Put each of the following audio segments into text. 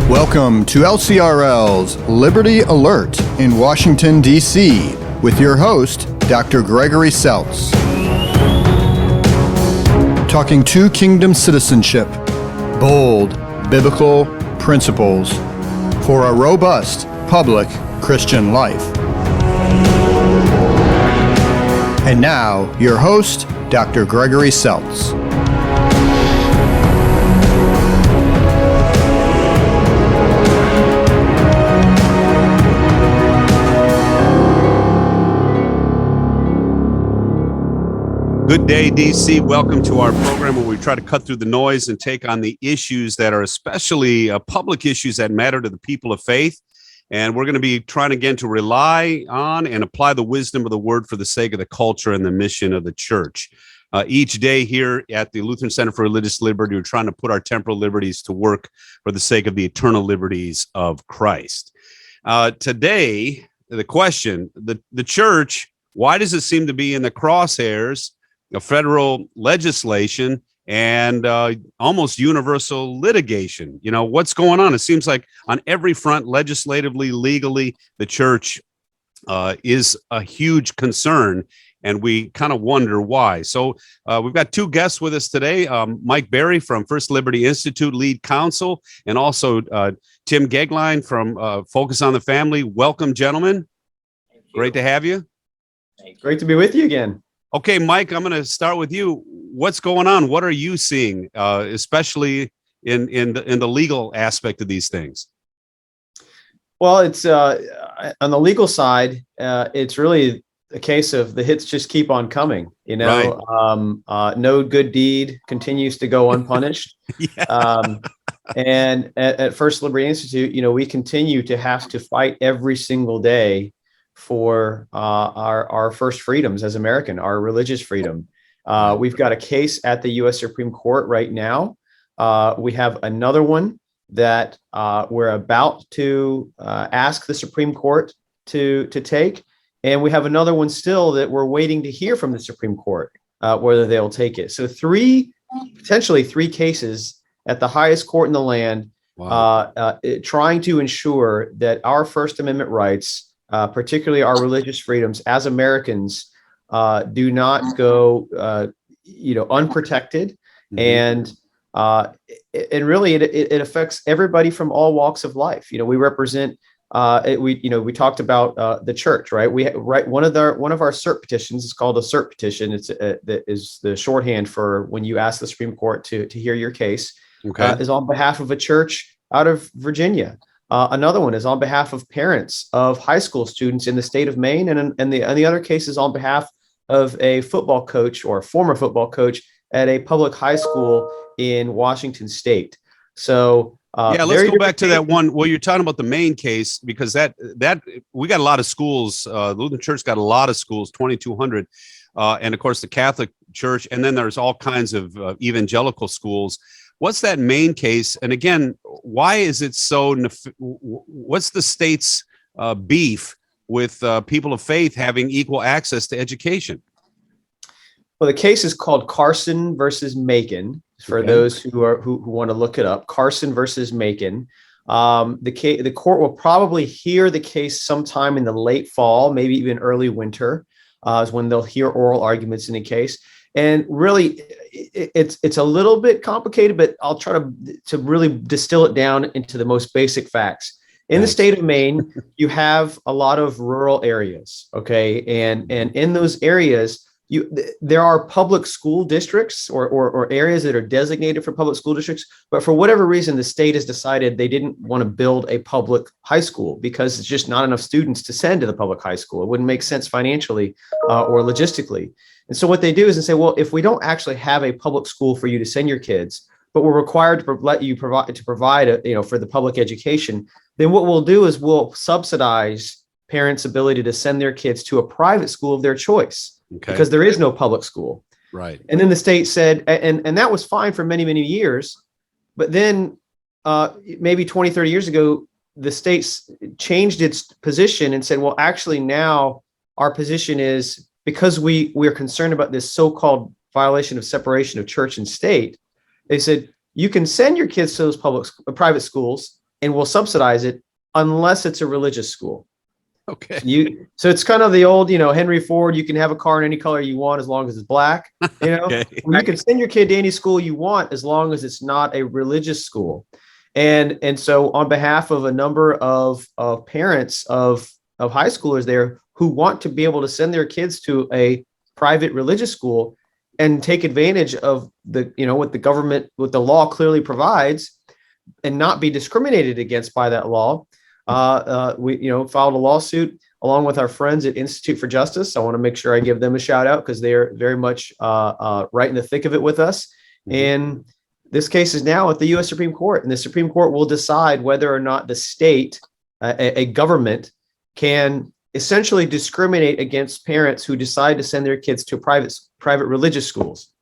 Welcome to LCRL's Liberty Alert in Washington, D.C. with your host, Dr. Gregory Seltz. Talking two kingdom citizenship, bold biblical principles for a robust public Christian life. And now, your host, Dr. Gregory Seltz. Good day, DC. Welcome to our program where we try to cut through the noise and take on the issues that are especially public issues that matter to the people of faith. And we're going to be trying again to rely on and apply the wisdom of the word for the sake of the culture and the mission of the church. Each day here at the Lutheran Center for Religious Liberty, we're trying to put our temporal liberties to work for the sake of the eternal liberties of Christ. Today, the question, the church, why does it seem to be in the crosshairs of federal legislation and almost universal litigation? You know, what's going on? It seems like on every front, legislatively, legally, the church is a huge concern, and we kind of wonder why. So we've got two guests with us today, Mike Berry from First Liberty Institute lead counsel, and also Tim Gegline from Focus on the Family. Welcome, gentlemen. Great to have you. Great to be with you again. Okay, Mike, I'm going to start with you. What's going on? What are you seeing, especially in the legal aspect of these things? Well, it's on the legal side, it's really a case of the hits just keep on coming. You know, right. No good deed continues to go unpunished. Yeah. And at First Liberty Institute, you know, we continue to have to fight every single day for our first freedoms as American, our religious freedom. We've got a case at the U.S. Supreme Court right now. We have another one that we're about to ask the Supreme Court to take. And we have another one still that we're waiting to hear from the Supreme Court, whether they'll take it. So potentially three cases at the highest court in the land, wow. Trying to ensure that our First Amendment rights, particularly our religious freedoms as Americans, do not go, unprotected. Mm-hmm. And really it affects everybody from all walks of life. You know, we represent, we talked about the church, right? One of our cert petitions is called a cert petition. It's that is the shorthand for when you ask the Supreme Court to hear your case. Okay. Is on behalf of a church out of Virginia. Another one is on behalf of parents of high school students in the state of Maine, and the other case is on behalf of a football coach or a former football coach at a public high school in Washington State. So let's go back to that one. Well, you're talking about the Maine case because that we got a lot of schools. The Lutheran Church got a lot of schools, 2,200, and of course the Catholic Church, and then there's all kinds of evangelical schools. What's that Maine case? And again, why is it so? What's the state's beef with people of faith having equal access to education? Well, the case is called Carson versus Macon. For those who want to look it up, Carson versus Macon. The court will probably hear the case sometime in the late fall, maybe even early winter, is when they'll hear oral arguments in the case. And really, it's a little bit complicated, but I'll try to really distill it down into the most basic facts. In the state of Maine, you have a lot of rural areas, okay? And in those areas, there are public school districts or areas that are designated for public school districts, but for whatever reason, the state has decided they didn't want to build a public high school because it's just not enough students to send to the public high school. It wouldn't make sense financially or logistically. And so what they do is they say, well, if we don't actually have a public school for you to send your kids, but we're required to let you provide for the public education, then what we'll do is we'll subsidize parents' ability to send their kids to a private school of their choice, because there is no public school. Right. And then the state said, and that was fine for many, many years. But then maybe 20, 30 years ago, the state changed its position and said, well, actually now our position is, because we're concerned about this so-called violation of separation of church and state, they said, you can send your kids to those private schools, and will subsidize it unless it's a religious school. Okay. So it's kind of the old, Henry Ford, you can have a car in any color you want as long as it's black. Okay. You can send your kid to any school you want as long as it's not a religious school. And so on behalf of a number of parents of high schoolers there who want to be able to send their kids to a private religious school and take advantage of what the government, what the law clearly provides, and not be discriminated against by that law, we filed a lawsuit along with our friends at Institute for Justice. I want to make sure I give them a shout out because they're very much right in the thick of it with us. Mm-hmm. And this case is now at the U.S. Supreme Court, and the Supreme Court will decide whether or not the state, a government, can essentially discriminate against parents who decide to send their kids to private religious schools.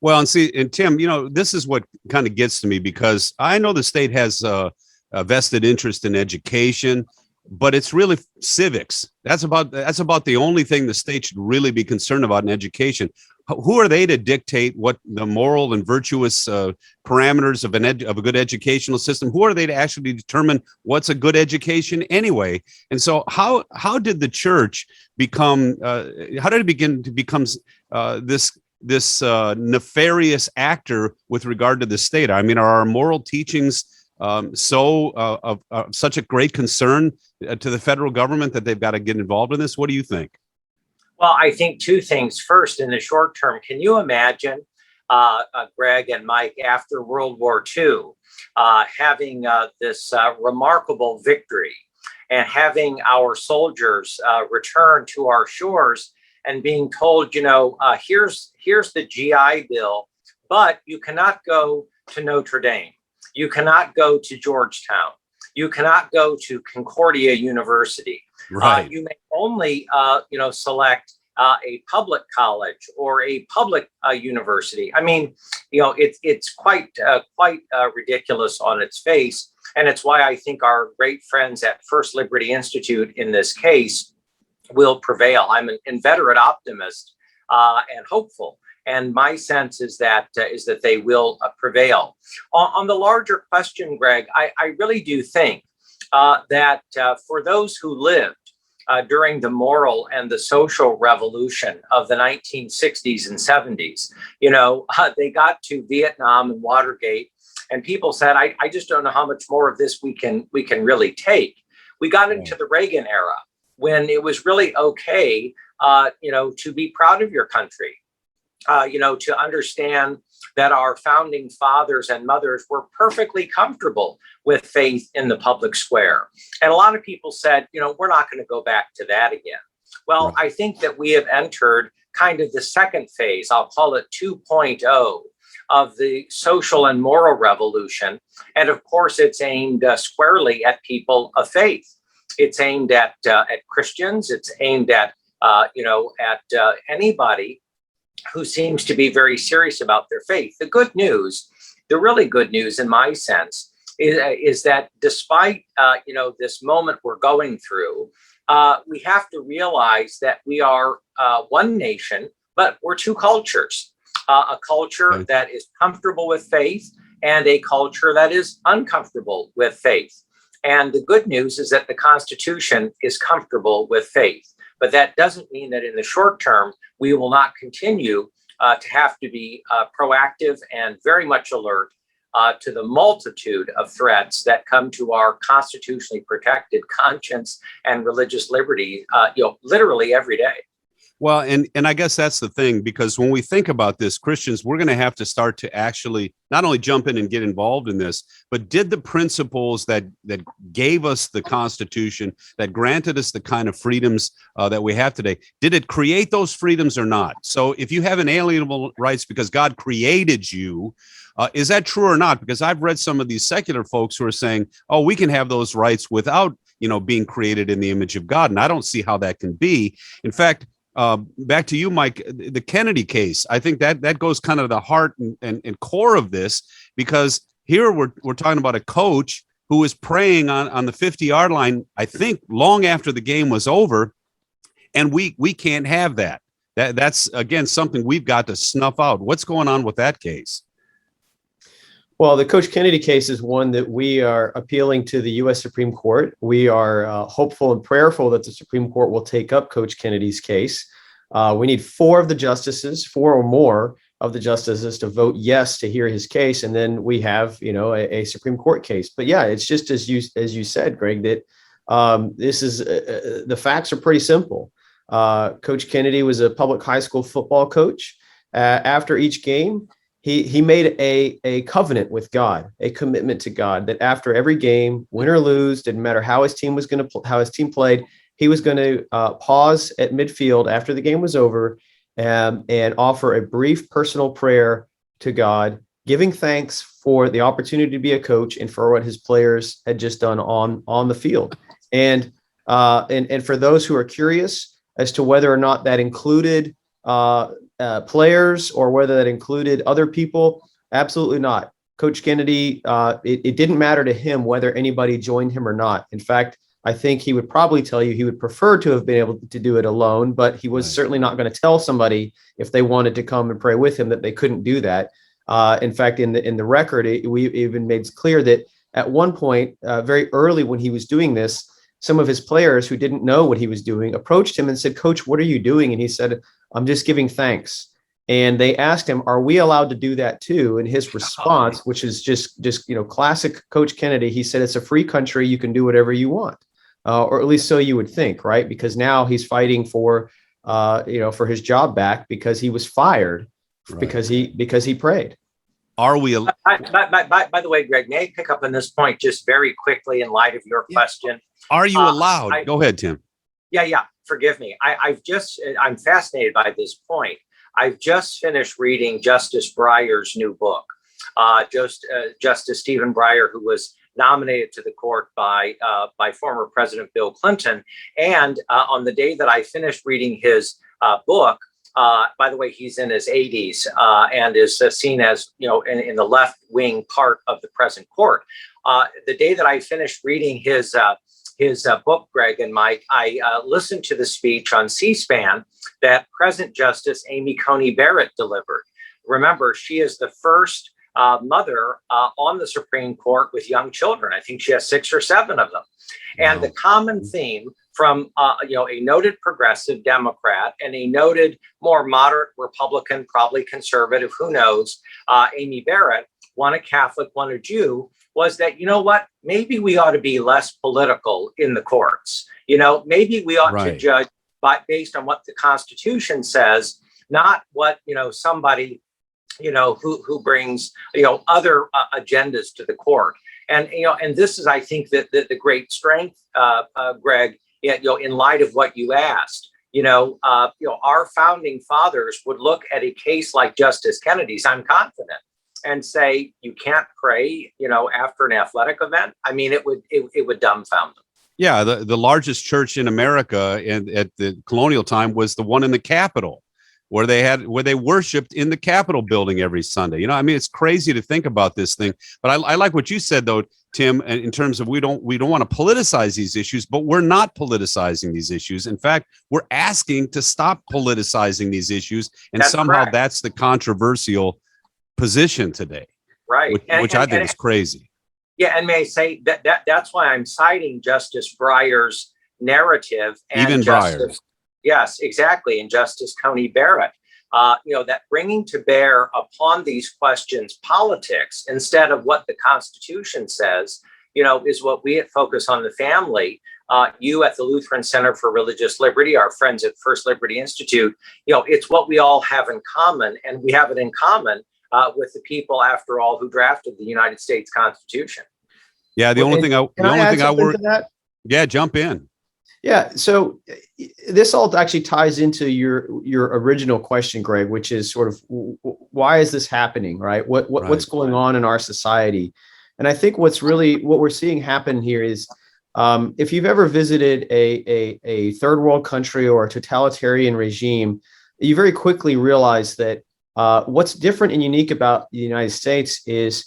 Well, and Tim, this is what kind of gets to me, because I know the state has a vested interest in education, but it's really civics. That's about the only thing the state should really be concerned about in education. Who are they to dictate what the moral and virtuous parameters of a good educational system? Who are they to actually determine what's a good education anyway? And so, how did the church become? How did it begin to become this nefarious actor with regard to the state? I mean, are our moral teachings of such a great concern to the federal government that they've got to get involved in this? What do you think? Well, I think two things. First, in the short term, can you imagine, Greg and Mike, after World War II, having this remarkable victory and having our soldiers return to our shores and being told, here's the GI Bill, but you cannot go to Notre Dame. You cannot go to Georgetown. You cannot go to Concordia University. Right. You may only, select a public college or a public university. I mean, it's quite ridiculous on its face, and it's why I think our great friends at First Liberty Institute in this case will prevail. I'm an inveterate optimist and hopeful, and my sense is that they will prevail. On the larger question, Greg, I really do think that for those who lived during the moral and the social revolution of the 1960s and 70s, they got to Vietnam and Watergate, and people said, I just don't know how much more of this we can really take. We got into the Reagan era when it was really okay, to be proud of your country. To understand that our founding fathers and mothers were perfectly comfortable with faith in the public square. And a lot of people said, we're not going to go back to that again. Well, right. I think that we have entered kind of the second phase, I'll call it 2.0, of the social and moral revolution. And of course, it's aimed squarely at people of faith. It's aimed at Christians. It's aimed at anybody who seems to be very serious about their faith. The really good news in my sense is that despite, this moment we're going through, we have to realize that we are one nation, but we're two cultures, a culture that is comfortable with faith and a culture that is uncomfortable with faith. And the good news is that the Constitution is comfortable with faith. But that doesn't mean that in the short term, we will not continue to have to be proactive and very much alert to the multitude of threats that come to our constitutionally protected conscience and religious liberty, literally every day. Well, and I guess that's the thing, because when we think about this, Christians, we're going to have to start to actually not only jump in and get involved in this, but did the principles that gave us the Constitution, that granted us the kind of freedoms that we have today, did it create those freedoms or not? So if you have inalienable rights because God created you, is that true or not? Because I've read some of these secular folks who are saying, oh, we can have those rights without, being created in the image of God. And I don't see how that can be. In fact, back to you, Mike, the Kennedy case, I think that goes kind of the heart and core of this, because here we're talking about a coach who was praying on the 50-yard line, I think long after the game was over, and we can't have that. That's, again, something we've got to snuff out. What's going on with that case? Well, the Coach Kennedy case is one that we are appealing to the U.S. Supreme Court. We are hopeful and prayerful that the Supreme Court will take up Coach Kennedy's case. We need four or more of the justices to vote yes to hear his case, and then we have, a Supreme Court case. But yeah, it's just as you said, Greg, that this is the facts are pretty simple. Coach Kennedy was a public high school football coach. After each game, he made a covenant with God, a commitment to God, that after every game, win or lose, didn't matter how his team played, he was going to pause at midfield after the game was over and offer a brief personal prayer to God, giving thanks for the opportunity to be a coach and for what his players had just done on the field. And for those who are curious as to whether or not that included players or whether that included other people, absolutely not. Coach Kennedy, it didn't matter to him whether anybody joined him or not. In fact, I think he would probably tell you he would prefer to have been able to do it alone, but he was certainly not going to tell somebody if they wanted to come and pray with him that they couldn't do that. In fact, in the record, we even made clear that at one point, very early when he was doing this, some of his players who didn't know what he was doing approached him and said, "Coach, what are you doing?" And he said, "I'm just giving thanks." And they asked him, "Are we allowed to do that too?" And his response, which is just classic Coach Kennedy, he said, "It's a free country. You can do whatever you want." Or at least so you would think, right? Because now he's fighting for his job back because he was fired because he prayed. Are we? By the way, Greg, may I pick up on this point just very quickly in light of your question? Are you allowed? Go ahead, Tim. Yeah. Forgive me. I'm fascinated by this point. I've just finished reading Justice Breyer's new book. Justice Stephen Breyer, who was nominated to the court by former President Bill Clinton. And on the day that I finished reading his book, by the way, he's in his 80s and is seen as, in the left wing part of the present court. The day that I finished reading his book, Greg and Mike, I listened to the speech on C-SPAN that present Justice Amy Coney Barrett delivered. Remember, she is the first mother on the Supreme Court with young children. I think she has 6 or 7 of them. And the common theme from a noted progressive Democrat and a noted more moderate Republican, probably conservative, who knows, Amy Barrett, one a Catholic, one a Jew, was that, maybe we ought to be less political in the courts. Maybe we ought to judge based on what the Constitution says, not what, somebody who brings, other agendas to the court. And this is, I think, that the great strength, Greg, in light of what you asked, our founding fathers would look at a case like Justice Kennedy's, I'm confident, and say, you can't pray, after an athletic event. I mean, it would dumbfound them. Yeah. The largest church in America at the colonial time was the one in the Capitol, where they worshiped in the Capitol building every Sunday. It's crazy to think about this thing. But I like what you said, though, Tim, in terms of we don't want to politicize these issues, but we're not politicizing these issues. In fact, we're asking to stop politicizing these issues, and somehow that's the controversial position today, right? Which I think is crazy. Yeah, and may I say that's why I'm citing Justice Breyer's narrative and even Breyer's. Yes, exactly. And Justice Coney Barrett, that bringing to bear upon these questions politics instead of what the Constitution says, is what we at Focus on the Family, you at the Lutheran Center for Religious Liberty, our friends at First Liberty Institute, it's what we all have in common. And we have it in common with the people, after all, who drafted the United States Constitution. Yeah, the only thing I worry. Yeah, jump in. Yeah, so this all actually ties into your original question, Greg, which is sort of why is this happening, right? What's going on in our society? And I think what we're seeing happen here is if you've ever visited a third world country or a totalitarian regime, you very quickly realize that what's different and unique about the United States is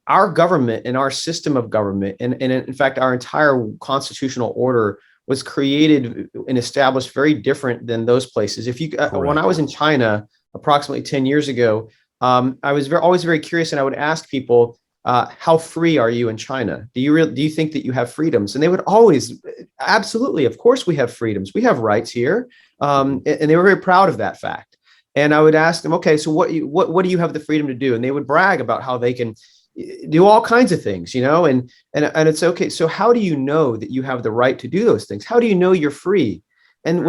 our government and our system of government, and in fact, our entire constitutional order was created and established very different than those places. When I was in China approximately 10 years ago, I was always very curious, and I would ask people, how free are you in China? Do you think that you have freedoms? And they would always, absolutely, of course we have freedoms. We have rights here. And they were very proud of that fact. And I would ask them, okay, so what do you have the freedom to do? And they would brag about how they can do all kinds of things, and it's okay. So how do you know that you have the right to do those things? How do you know you're free? And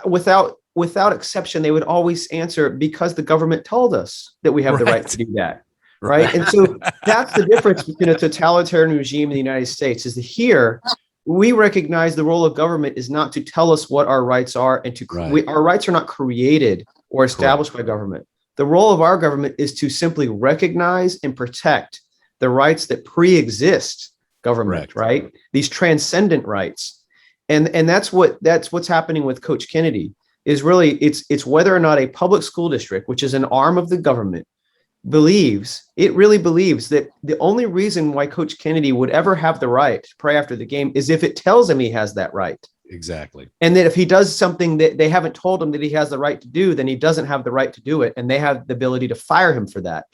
without exception, they would always answer, because the government told us that we have the right to do that. Right. And so that's the difference between a totalitarian regime in the United States, is that here we recognize the role of government is not to tell us what our rights are, and our rights are not created or established by government. The role of our government is to simply recognize and protect the rights that pre-exist government, right? These transcendent rights. And that's what's happening with Coach Kennedy, is really it's whether or not a public school district, which is an arm of the government, really believes that the only reason why Coach Kennedy would ever have the right to pray after the game is if it tells him he has that right. Exactly. And that if he does something that they haven't told him that he has the right to do, then he doesn't have the right to do it. And they have the ability to fire him for that.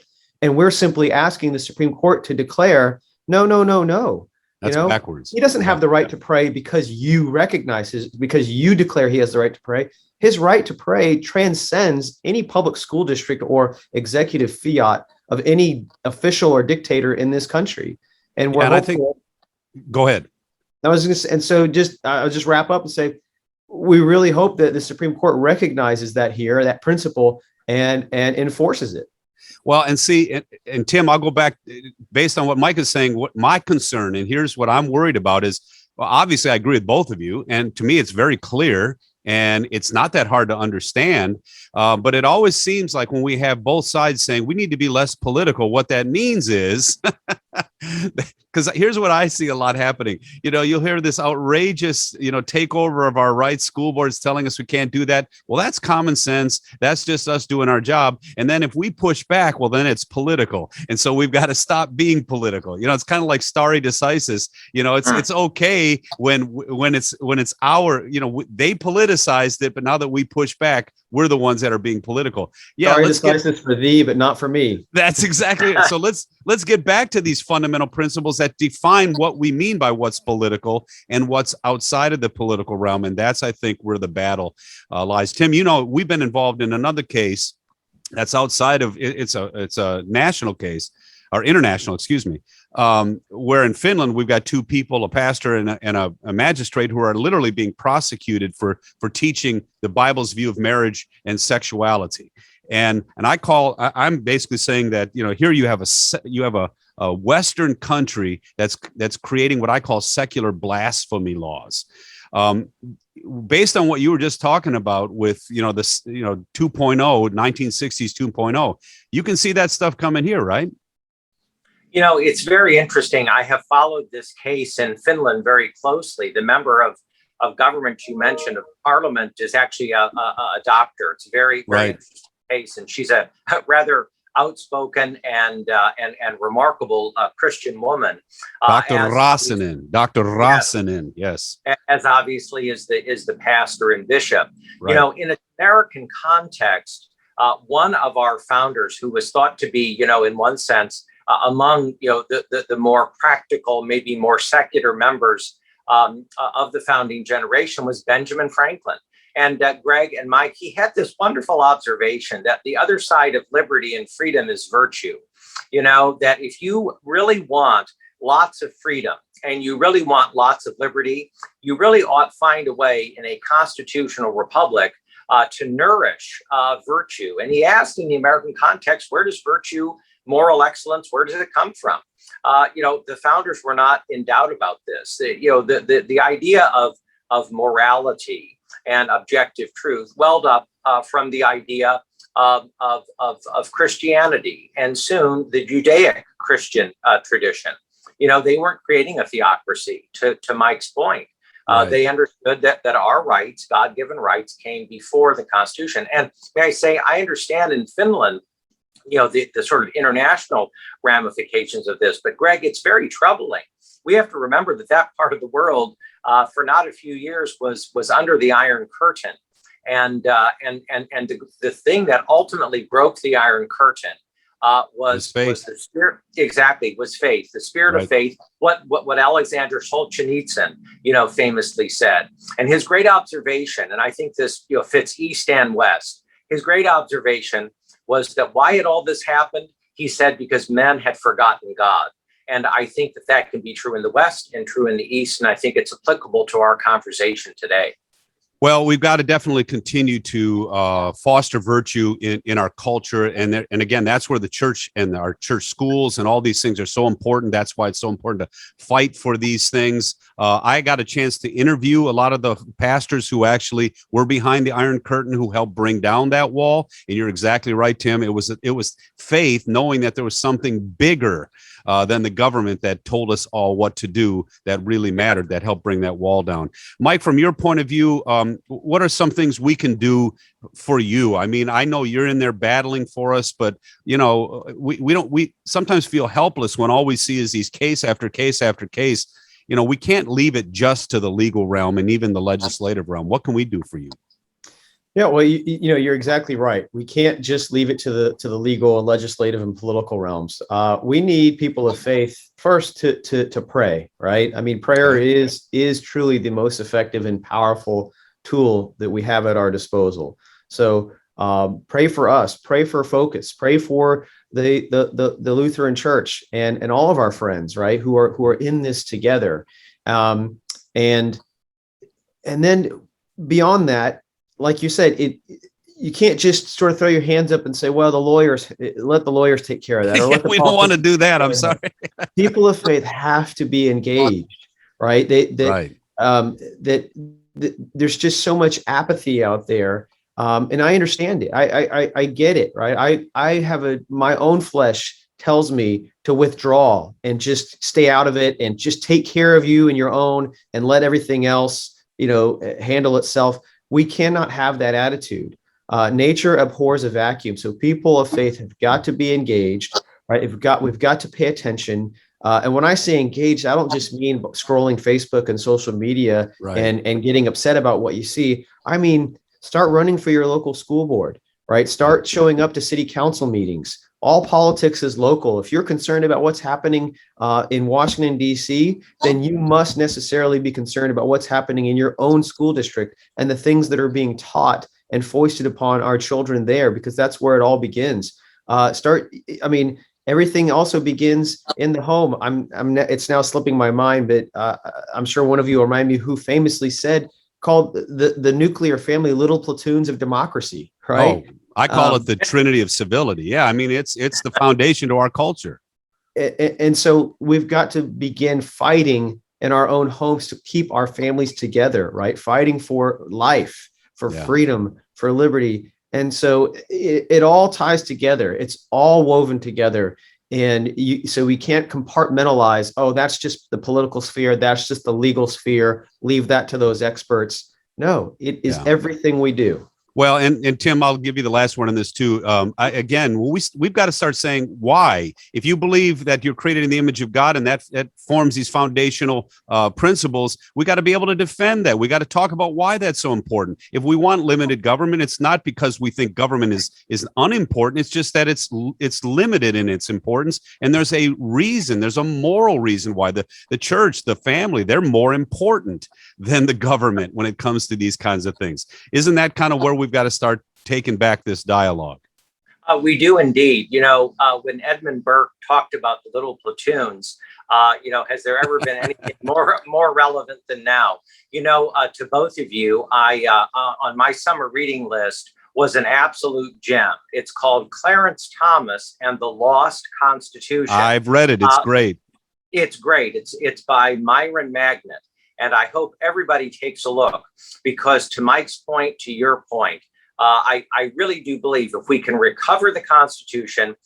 And we're simply asking the Supreme Court to declare, no. That's backwards. He doesn't have the right to pray because you recognize because you declare he has the right to pray. His right to pray transcends any public school district or executive fiat of any official or dictator in this country. And I think, go ahead. I'll just wrap up and say, we really hope that the Supreme Court recognizes that principle and enforces it. Well, and see, and Tim, I'll go back based on what Mike is saying. What my concern, and here's what I'm worried about is, well, obviously I agree with both of you. And to me, it's very clear and it's not that hard to understand. But it always seems like when we have both sides saying we need to be less political, what that means is, because here's what I see a lot happening. You'll hear this outrageous, takeover of our rights. School boards telling us we can't do that. Well, that's common sense. That's just us doing our job. And then if we push back, well, then it's political. And so we've got to stop being political. It's kind of like stare decisis. It's okay when it's our, they politicized it, but now that we push back, we're the ones that are being political. Yeah, stare decisis for thee, but not for me. That's exactly it. So let's get back to these fundamental principles that define what we mean by what's political and what's outside of the political realm. And that's, I think, where the battle lies. Tim, we've been involved in another case that's outside of it's a national case, or international, excuse me, where in Finland we've got two people, a pastor and a magistrate, who are literally being prosecuted for teaching the Bible's view of marriage and sexuality. And I'm basically saying that here you have a Western country that's creating what I call secular blasphemy laws. Based on what you were just talking about with this 2.0, 1960s 2.0, you can see that stuff coming here, right? It's very interesting. I have followed this case in Finland very closely. The member of government you mentioned, of parliament, is actually a doctor. It's a very, very interesting case. And she's a rather outspoken and remarkable Christian woman. Dr. Räsänen, yes. As obviously is the pastor and bishop. Right. In an American context, one of our founders, who was thought to be, in one sense, among the more practical, maybe more secular members of the founding generation, was Benjamin Franklin. And Greg and Mike, he had this wonderful observation that the other side of liberty and freedom is virtue. That if you really want lots of freedom and you really want lots of liberty, you really ought to find a way in a constitutional republic to nourish virtue. And he asked, in the American context, where does virtue, moral excellence, where does it come from? The founders were not in doubt about this. The idea of morality and objective truth welled up from the idea of Christianity, and soon the Judaic Christian tradition. They weren't creating a theocracy, to Mike's point. Right. They understood that our rights, God-given rights, came before the Constitution. And may I say, I understand in Finland, the sort of international ramifications of this. But Greg, it's very troubling. We have to remember that part of the world, for not a few years, was under the Iron Curtain, and the thing that ultimately broke the Iron Curtain Was faith. Was the spirit, exactly, was faith, the spirit Right. of faith, what Alexander Solzhenitsyn, famously said. And his great observation, and I think this, fits East and West, his great observation was that why had all this happened? He said, because men had forgotten God. And I think that can be true in the West and true in the East. And I think it's applicable to our conversation today. Well, we've got to definitely continue to foster virtue in our culture. And again, that's where the church and our church schools and all these things are so important. That's why it's so important to fight for these things. I got a chance to interview a lot of the pastors who actually were behind the Iron Curtain, who helped bring down that wall. And you're exactly right, Tim. It was faith, knowing that there was something bigger than the government that told us all what to do that really mattered, that helped bring that wall down. Mike, from your point of view, what are some things we can do for you? I mean, I know you're in there battling for us, but we sometimes feel helpless when all we see is these case after case after case. We can't leave it just to the legal realm and even the legislative realm. What can we do for you? Yeah, well, you're exactly right. We can't just leave it to the legal, legislative, and political realms. We need people of faith first to pray, right? I mean, prayer is truly the most effective and powerful tool that we have at our disposal. So pray for us, pray for Focus, pray for the Lutheran Church and all of our friends, right, who are in this together, and then beyond that, like you said, you can't just sort of throw your hands up and say, well, let the lawyers take care of that. Or We don't want to do that. I'm sorry. People of faith have to be engaged, right? There's just so much apathy out there. And I understand it. I get it, right? I have my own flesh tells me to withdraw and just stay out of it and just take care of you and your own and let everything else, handle itself. We cannot have that attitude. Nature abhors a vacuum. So people of faith have got to be engaged, right? We've got to pay attention. And when I say engaged, I don't just mean scrolling Facebook and social media, right, and getting upset about what you see. I mean, start running for your local school board, right? Start showing up to city council meetings. All politics is local. If you're concerned about what's happening in Washington, D.C., then you must necessarily be concerned about what's happening in your own school district and the things that are being taught and foisted upon our children there, because that's where it all begins. Everything also begins in the home. It's now slipping my mind, but I'm sure one of you will remind me who famously called the nuclear family little platoons of democracy, right? Oh, I call it the Trinity of civility. Yeah, I mean, it's the foundation to our culture. And so we've got to begin fighting in our own homes to keep our families together, right? Fighting for life, for freedom, for liberty. And so it all ties together. It's all woven together. And so we can't compartmentalize, oh, that's just the political sphere, that's just the legal sphere, leave that to those experts. No, it is everything we do. Well, and Tim, I'll give you the last one on this too. We've got to start saying why. If you believe that you're created in the image of God and that forms these foundational principles, we got to be able to defend that. We got to talk about why that's so important. If we want limited government, it's not because we think government is unimportant. It's just that it's limited in its importance, and there's a reason. There's a moral reason why the church, the family, they're more important than the government when it comes to these kinds of things. Isn't that kind of where we've got to start taking back this dialogue? We do indeed. When Edmund Burke talked about the little platoons, has there ever been anything more relevant than now? To both of you, I on my summer reading list was an absolute gem. It's called Clarence Thomas and the Lost Constitution. I've read it. It's great. It's great. It's by Myron Magnet. And I hope everybody takes a look, because to Mike's point, to your point, I really do believe if we can recover the Constitution,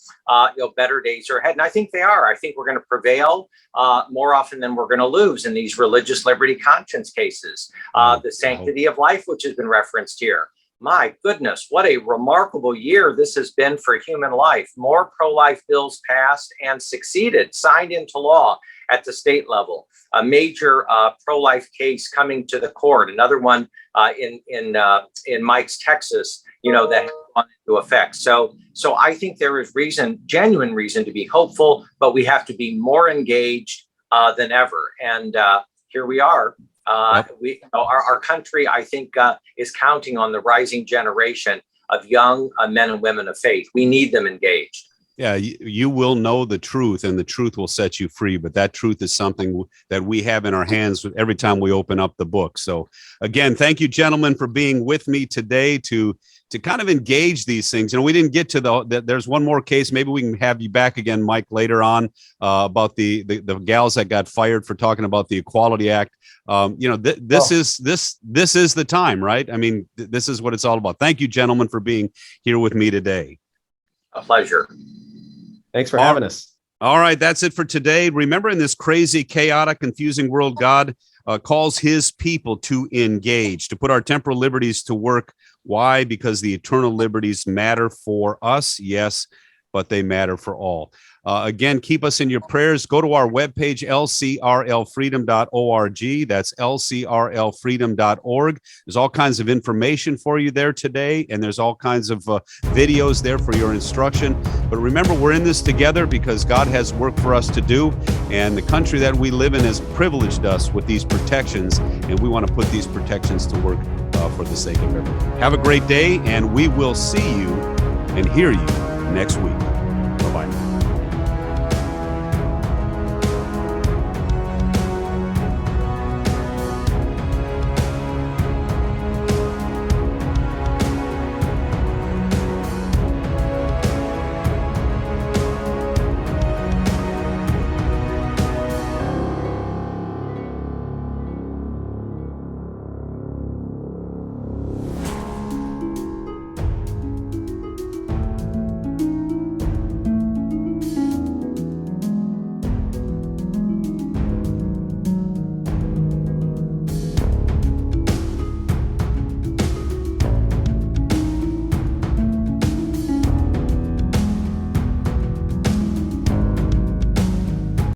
better days are ahead. And I think they are. I think we're going to prevail more often than we're going to lose in these religious liberty conscience cases. The sanctity of life, which has been referenced here. My goodness, what a remarkable year this has been for human life. More pro-life bills passed and succeeded, signed into law at the state level. A major pro-life case coming to the court. Another one in Mike's Texas that have gone into effect. So I think there is genuine reason to be hopeful, but we have to be more engaged than ever. And here we are. Our country, I think, is counting on the rising generation of young men and women of faith. We need them engaged. Yeah, you will know the truth, and the truth will set you free. But that truth is something that we have in our hands every time we open up the book. So again, thank you, gentlemen, for being with me today to kind of engage these things. We didn't get to there's one more case. Maybe we can have you back again, Mike, later on about the gals that got fired for talking about the Equality Act. This is the time, right? I mean, this is what it's all about. Thank you, gentlemen, for being here with me today. A pleasure. Thanks for having us. All right, that's it for today. Remember, in this crazy, chaotic, confusing world, God calls his people to engage, to put our temporal liberties to work. Why? Because the eternal liberties matter for us, yes, but they matter for all. Again, keep us in your prayers. Go to our webpage, lcrlfreedom.org. That's lcrlfreedom.org. There's all kinds of information for you there today, and there's all kinds of videos there for your instruction. But remember, we're in this together because God has work for us to do, and the country that we live in has privileged us with these protections, and we want to put these protections to work for the sake of everyone. Have a great day, and we will see you and hear you next week.